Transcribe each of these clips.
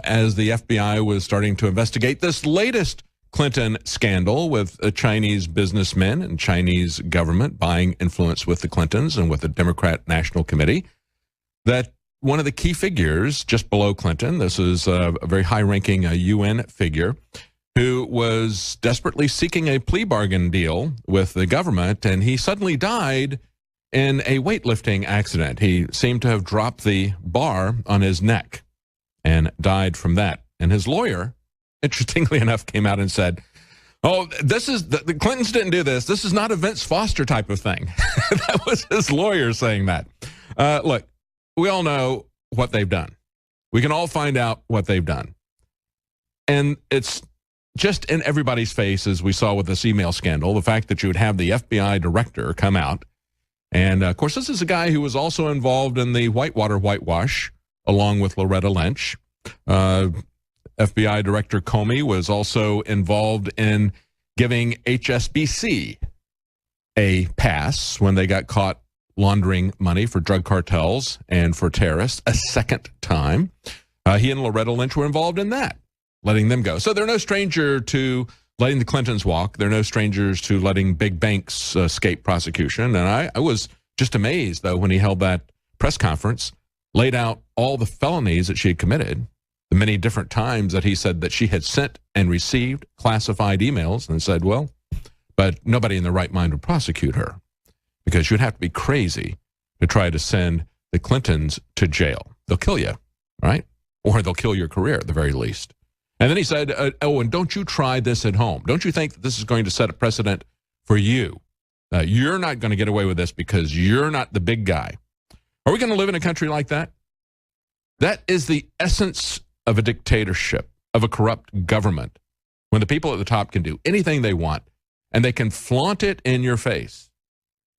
as the FBI was starting to investigate this latest Clinton scandal with Chinese businessmen and Chinese government buying influence with the Clintons and with the Democrat National Committee, that one of the key figures just below Clinton, this is a very high-ranking UN figure, who was desperately seeking a plea bargain deal with the government, and he suddenly died in a weightlifting accident. He seemed to have dropped the bar on his neck and died from that. And his lawyer, interestingly enough, came out and said, oh, this is, the Clintons didn't do this. This is not a Vince Foster type of thing. That was his lawyer saying that. Look, we all know what they've done. We can all find out what they've done. And it's just in everybody's face, as we saw with this email scandal, the fact that you would have the FBI director come out. And, of course, this is a guy who was also involved in the Whitewater whitewash, along with Loretta Lynch. FBI Director Comey was also involved in giving HSBC a pass when they got caught laundering money for drug cartels and for terrorists a second time. He and Loretta Lynch were involved in that, letting them go. So they're no stranger to letting the Clintons walk. They're no strangers to letting big banks escape prosecution. And I was just amazed, though, when he held that press conference, laid out all the felonies that she had committed, the many different times that he said that she had sent and received classified emails, and said, well, but nobody in their right mind would prosecute her, because you'd have to be crazy to try to send the Clintons to jail. They'll kill you, right? Or they'll kill your career at the very least. And then he said, oh, and don't you try this at home. Don't you think that this is going to set a precedent for you? You're not going to get away with this because you're not the big guy. Are we going to live in a country like that? That is the essence of a dictatorship, of a corrupt government, when the people at the top can do anything they want, and they can flaunt it in your face.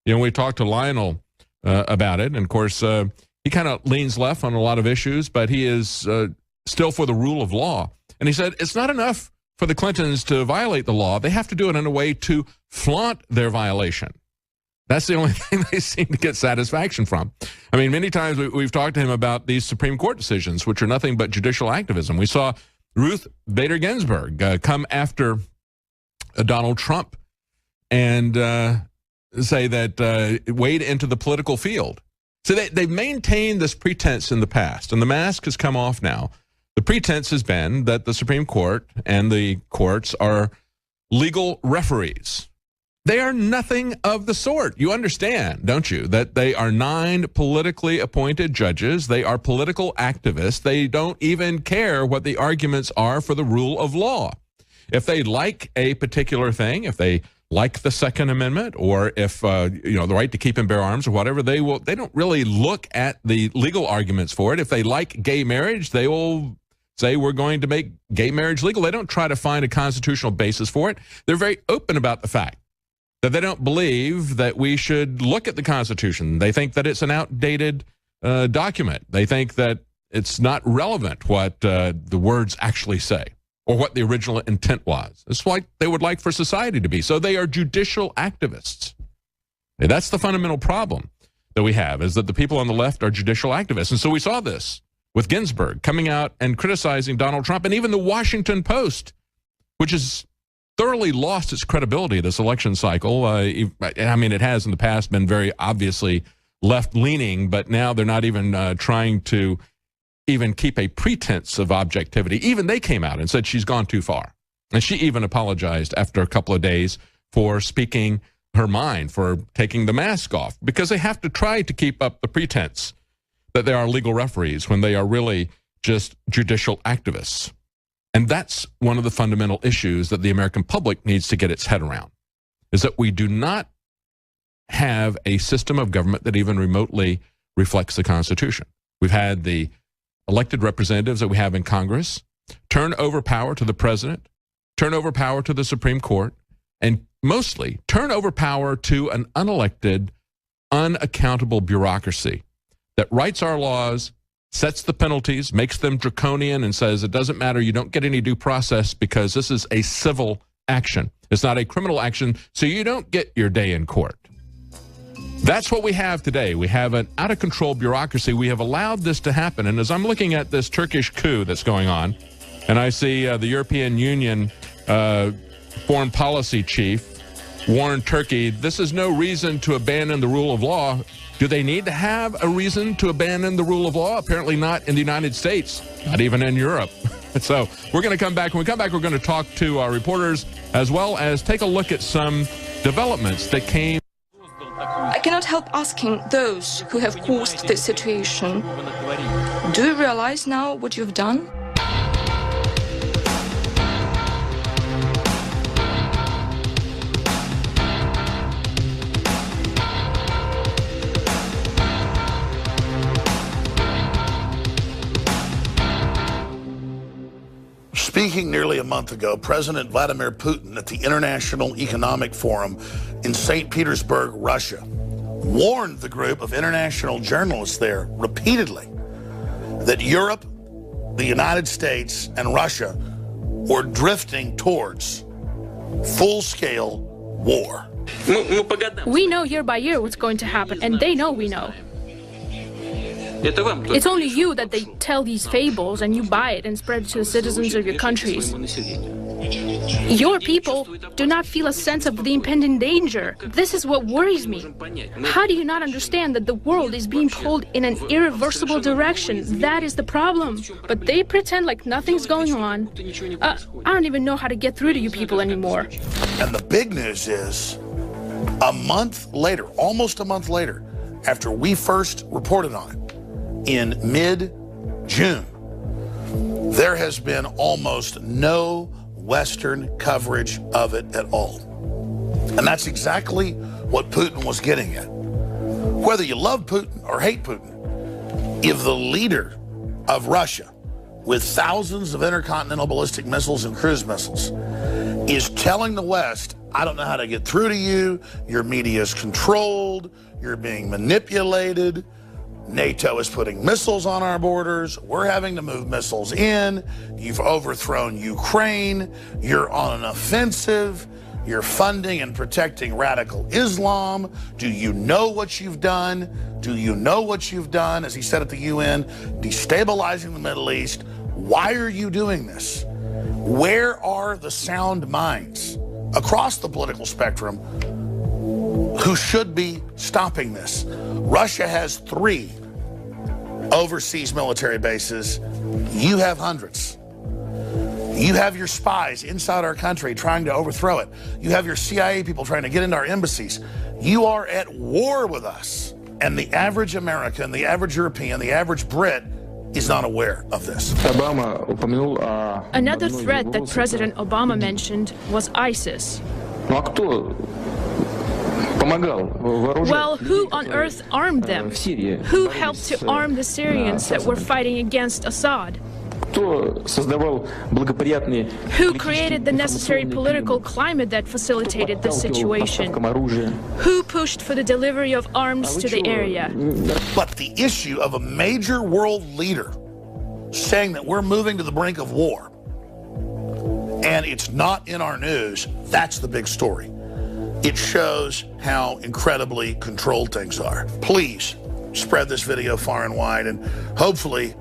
You know, we talked to Lionel about it, and of course, he kind of leans left on a lot of issues, but he is still for the rule of law. And he said, it's not enough for the Clintons to violate the law. They have to do it in a way to flaunt their violation. That's the only thing they seem to get satisfaction from. I mean, many times we've talked to him about these Supreme Court decisions, which are nothing but judicial activism. We saw Ruth Bader Ginsburg come after Donald Trump and say that wade into the political field. So they've maintained this pretense in the past, and the mask has come off now. The pretense has been that the Supreme Court and the courts are legal referees. They are nothing of the sort. You understand, don't you, that they are 9 politically appointed judges. They are political activists. They don't even care what the arguments are for the rule of law. If they like a particular thing, if they like the Second Amendment, or if the right to keep and bear arms or whatever, they don't really look at the legal arguments for it. If they like gay marriage, they will say we're going to make gay marriage legal. They don't try to find a constitutional basis for it. They're very open about the fact that they don't believe that we should look at the Constitution. They think that it's an outdated document. They think that it's not relevant what the words actually say or what the original intent was. It's what they would like for society to be. So they are judicial activists. And that's the fundamental problem that we have, is that the people on the left are judicial activists. And so we saw this with Ginsburg coming out and criticizing Donald Trump, and even the Washington Post, which has thoroughly lost its credibility this election cycle. I mean, it has in the past been very obviously left-leaning, but now they're not even trying to even keep a pretense of objectivity. Even they came out and said she's gone too far. And she even apologized after a couple of days for speaking her mind, for taking the mask off, because they have to try to keep up the pretense that they are legal referees when they are really just judicial activists. And that's one of the fundamental issues that the American public needs to get its head around, is that we do not have a system of government that even remotely reflects the Constitution. We've had the elected representatives that we have in Congress turn over power to the president, turn over power to the Supreme Court, and mostly turn over power to an unelected, unaccountable bureaucracy that writes our laws, sets the penalties, makes them draconian, and says it doesn't matter, you don't get any due process because this is a civil action. It's not a criminal action, so you don't get your day in court. That's what we have today. We have an out-of-control bureaucracy. We have allowed this to happen. And as I'm looking at this Turkish coup that's going on, and I see the European Union foreign policy chief warned Turkey, this is no reason to abandon the rule of law. Do they need to have a reason to abandon the rule of law? Apparently not in the United States, not even in Europe. So we're going to come back. When we come back, we're going to talk to our reporters as well as take a look at some developments that came. I cannot help asking those who have caused this situation, do you realize now what you've done? Speaking nearly a month ago, President Vladimir Putin at the International Economic Forum in St. Petersburg, Russia, warned the group of international journalists there repeatedly that Europe, the United States, and Russia were drifting towards full-scale war. We know year by year what's going to happen, and they know we know. It's only you that they tell these fables and you buy it and spread it to the citizens of your countries. Your people do not feel a sense of the impending danger. This is what worries me. How do you not understand that the world is being pulled in an irreversible direction? That is the problem. But they pretend like nothing's going on. I don't even know how to get through to you people anymore. And the big news is, a month later, almost a month later, after we first reported on it, in mid-June, there has been almost no Western coverage of it at all. And that's exactly what Putin was getting at. Whether you love Putin or hate Putin, if the leader of Russia, with thousands of intercontinental ballistic missiles and cruise missiles, is telling the West, I don't know how to get through to you, your media is controlled, you're being manipulated, NATO is putting missiles on our borders, we're having to move missiles in, you've overthrown Ukraine, you're on an offensive, you're funding and protecting radical Islam, do you know what you've done? Do you know what you've done, as he said at the UN, destabilizing the Middle East? Why are you doing this? Where are the sound minds across the political spectrum who should be stopping this? Russia has 3 overseas military bases. You have hundreds. You have your spies inside our country trying to overthrow it. You have your CIA people trying to get into our embassies. You are at war with us. And the average American, the average European, the average Brit is not aware of this. Another threat that President Obama mentioned was ISIS. Well, who on earth armed them? Who helped to arm the Syrians that were fighting against Assad? Who created the necessary political climate that facilitated this situation? Who pushed for the delivery of arms to the area? But the issue of a major world leader saying that we're moving to the brink of war, and it's not in our news, that's the big story. It shows how incredibly controlled things are. Please spread this video far and wide, and hopefully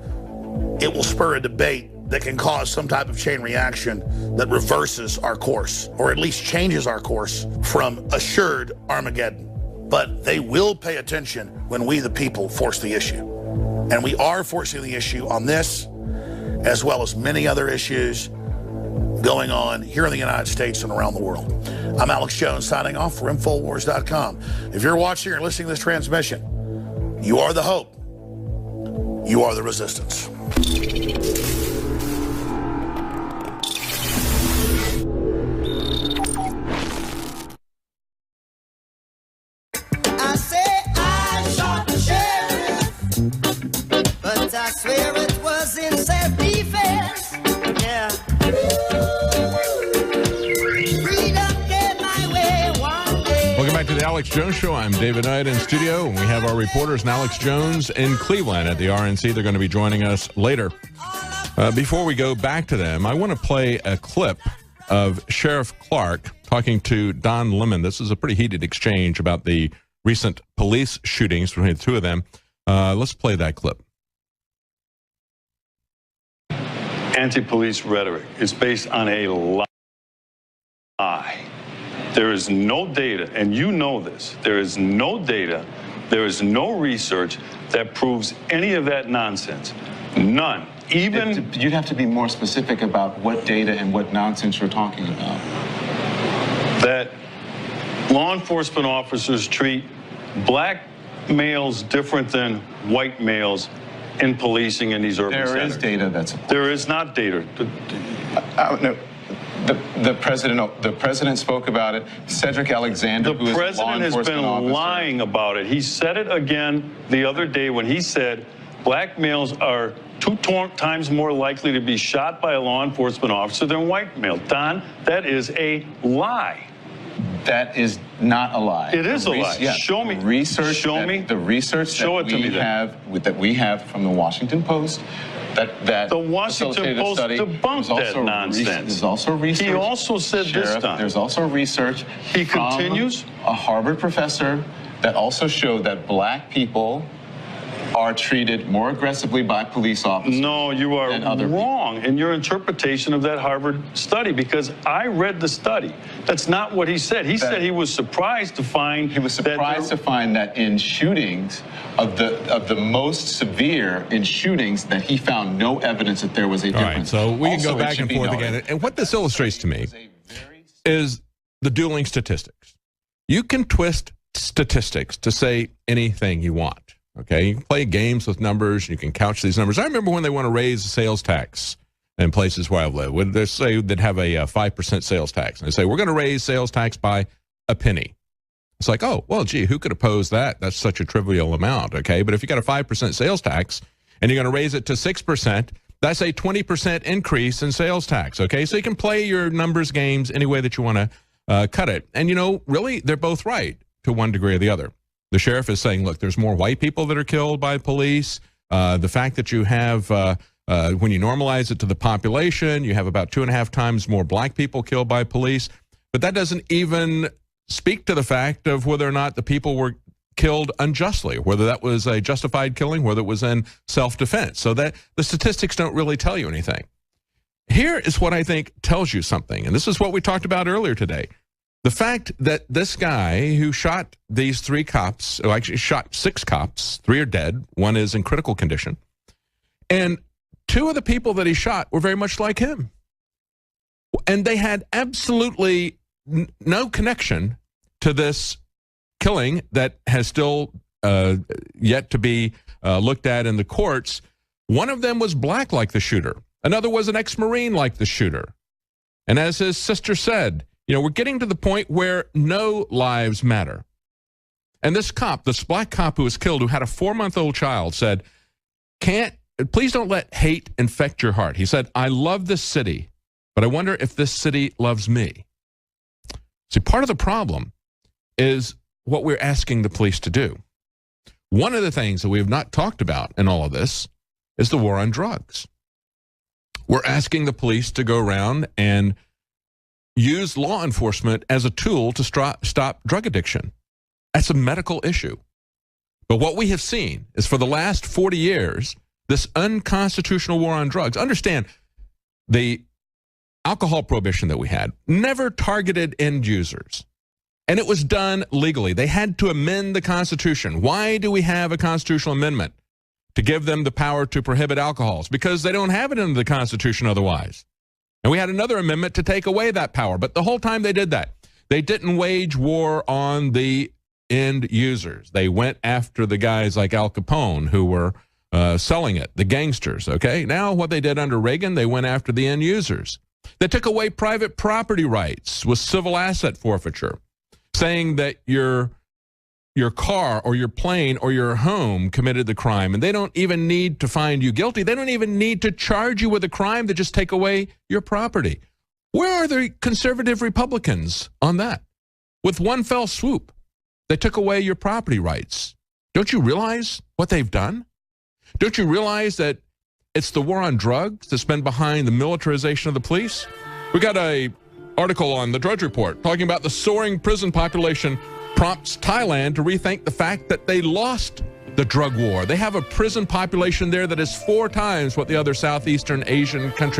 it will spur a debate that can cause some type of chain reaction that reverses our course, or at least changes our course from assured Armageddon. But they will pay attention when we, the people, force the issue. And we are forcing the issue on this, as well as many other issues going on here in the United States and around the world. I'm Alex Jones signing off for Infowars.com. If you're watching or listening to this transmission, you are the hope. You are the resistance. I say I shot the sheriff, but I swear it was in self-defense. Yeah. Welcome back to the Alex Jones Show. I'm David Knight in studio, and we have our reporters and Alex Jones in Cleveland at the RNC. They're going to be joining us later. Before we go back to them, I want to play a clip of Sheriff Clark talking to Don Lemon. This is a pretty heated exchange about the recent police shootings between the two of them. Let's play that clip. Anti-police rhetoric is based on a lie. There is no data, and you know this, there is no data, there is no research that proves any of that nonsense. None. Even you'd have to be more specific about what data and what nonsense you're talking about. That law enforcement officers treat black males different than white males in policing in these urban centers. There is data that's... There is not data. No. The president spoke about it. Cedric Alexander, who is a law The president has enforcement been officer, lying about it. He said it again the other day when he said black males are 2 times more likely to be shot by a law enforcement officer than white males. Don, that is a lie. That is not a lie. It is a lie. Yes. Show me. Research. Show me. The research Show that it to me we have from the Washington Post. That the Washington Post debunked that nonsense. There's also research. He also said this time. There's also research. He continues. A Harvard professor that also showed that black people are treated more aggressively by police officers. No, you are wrong in your interpretation of that Harvard study, because I read the study. That's not what he said. He said he was surprised to find that in shootings of the most severe in shootings that he found no evidence that there was a difference. All right, so we can go back and forth again. And what this illustrates to me is the dueling statistics. You can twist statistics to say anything you want. Okay, you can play games with numbers. You can couch these numbers. I remember when they want to raise the sales tax in places where I live. When they say they'd have a 5% sales tax, and they say we're going to raise sales tax by a penny. It's like, oh, well, gee, who could oppose that? That's such a trivial amount. Okay, but if you got a 5% sales tax and you're going to raise it to 6%, that's a 20% increase in sales tax. Okay, so you can play your numbers games any way that you want to cut it. And you know, really, they're both right to one degree or the other. The sheriff is saying, look, there's more white people that are killed by police. The fact that you have, when you normalize it to the population, you have about 2.5 times more black people killed by police. But that doesn't even speak to the fact of whether or not the people were killed unjustly, whether that was a justified killing, whether it was in self-defense. So that the statistics don't really tell you anything. Here is what I think tells you something, and this is what we talked about earlier today. The fact that this guy who shot these 3 cops, who actually shot 6 cops, 3 are dead, 1 is in critical condition, and 2 of the people that he shot were very much like him. And they had absolutely no connection to this killing that has still yet to be looked at in the courts. One of them was black like the shooter. Another was an ex-Marine like the shooter. And as his sister said, you know, we're getting to the point where no lives matter. And this cop, this black cop who was killed, who had a 4-month-old child, said, please don't let hate infect your heart. He said, I love this city, but I wonder if this city loves me. See, part of the problem is what we're asking the police to do. One of the things that we have not talked about in all of this is the war on drugs. We're asking the police to go around and use law enforcement as a tool to stop drug addiction. That's a medical issue. But what we have seen is for the last 40 years, this unconstitutional war on drugs. Understand, the alcohol prohibition that we had never targeted end users. And it was done legally. They had to amend the Constitution. Why do we have a constitutional amendment? To give them the power to prohibit alcohols. Because they don't have it in the Constitution otherwise. And we had another amendment to take away that power. But the whole time they did that, they didn't wage war on the end users. They went after the guys like Al Capone who were selling it, the gangsters, okay? Now what they did under Reagan, they went after the end users. They took away private property rights with civil asset forfeiture, saying that your car or your plane or your home committed the crime, and they don't even need to find you guilty. They don't even need to charge you with a crime to just take away your property. Where are the conservative Republicans on that? With one fell swoop, they took away your property rights. Don't you realize what they've done? Don't you realize that it's the war on drugs that's been behind the militarization of the police? We got an article on the Drudge Report talking about the soaring prison population prompts Thailand to rethink the fact that they lost the drug war. They have a prison population there that is 4 times what the other Southeastern Asian countries